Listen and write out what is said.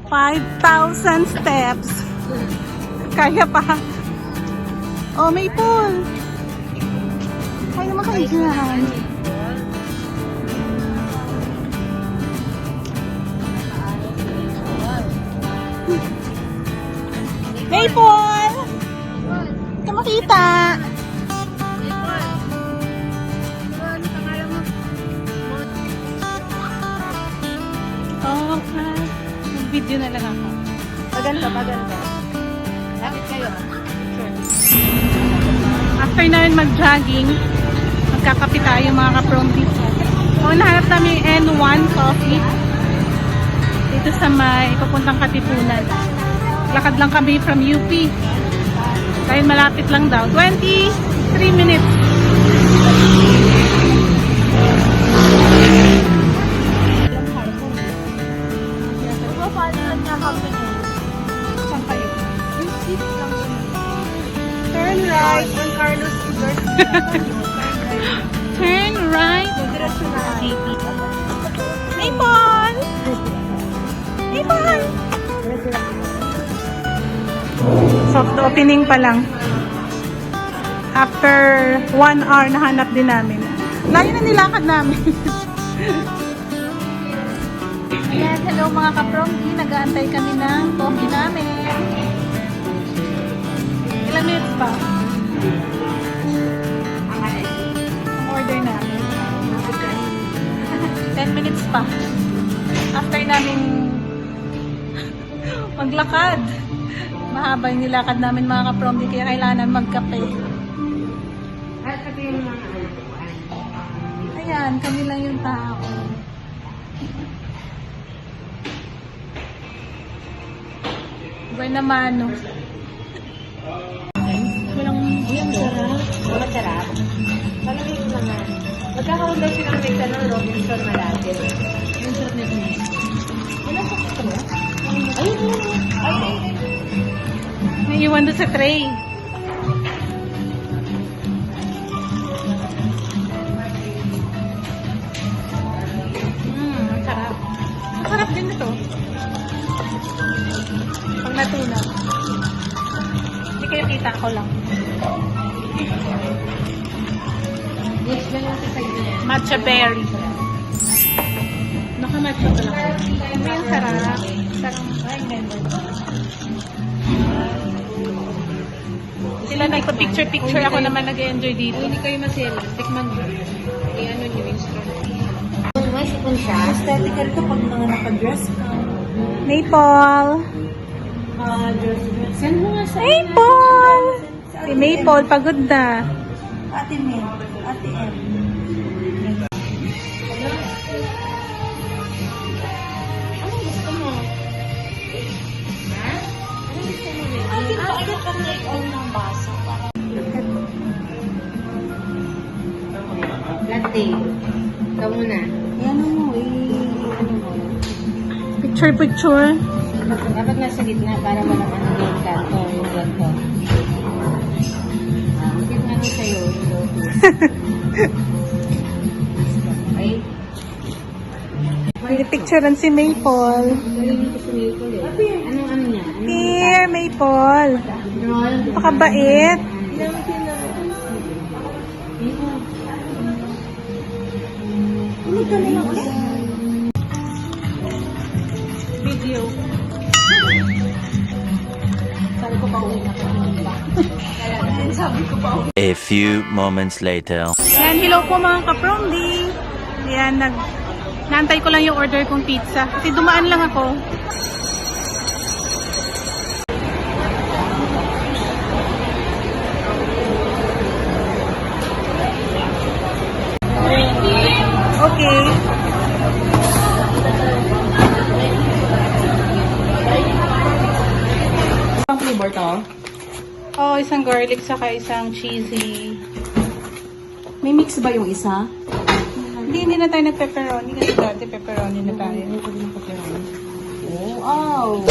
5,000 steps. Kaya pa. Oh, may pool. Kaya naman kayo dyan. May pool. Ito makita. Okay. Mag-video na lang ako. Maganda. Lapit kayo. After namin mag-jogging, magkakape tayo mga ka-promdi. So, nahanap namin yung N1 Coffee. Dito sa may papuntang Katipunan. Lakad lang kami from UP. Dahil malapit lang daw. 23 minutes. Saan kayo? Turn right. Juan Carlos University. Turn right. Diretso na. Maple! Maple! Soft opening pa lang. After 1 hour, nahanap din namin. Layo na nilakad namin. Yes, hello mga ka-promdi. Nag-aantay kami ng coffee namin. Ilang minutes pa? Ang order namin. 10 minutes pa. After namin maglakad. Mahaba yung nilakad namin mga ka-promdi, kaya kailangan magkape. Ayan, kami lang yung tao. Naman, no? Walang Sarap. Sarap. Malamig naman. Magkakaroon daw silang mix ng Robinson Malate. yung sarap nito. Ano sa gusto mo? Ayun. May iwan doon sa tray. Ang sarap. Ang sarap din ito. Pag natunaw. Hindi kayo kita ko lang. Next na lang sa side na yan. Matcha berry. Naka-matcha pa lang. Ay, ang sarap. Sarap. Ay, ganda. Sila nagpa-picture-picture. Ako naman nag-enjoy dito. Hindi kayo masela. Tikman nyo. I-ano nyo yung instrument. May sipon siya. Aesthetical to pag mga naka-dress ka. Maple. Dress. Send mo nga sa Maple! Si Maple, pagod na. Ate M. Ate M. Anong gusto mo? Ha? Anong gusto mo rin? Agad ka take all ng baso. Latte. Ikaw muna. Yan mo ano mo. Picture-picture. Dapat nasa gitna para walang ano yung kanto, yung ganto. Ang gitna ko sa'yo, yung lotus. Okay? Picturean si Maple. Galing ko si Maple eh. Anong ano niya? Here, Maple. Napakabait. Video. Sabi ko pa uwi na A few moments later. Yan, hello po mga ka-promdi. Yan, naantay ko lang yung order kong pizza. Kasi dumaan lang ako. Okay. Ang flavor to? Oh, isang garlic saka isang cheesy. May mix ba yung isa? Hindi na tayo nag-pepperoni kasi dati pepperoni na tayo. Oh, wow!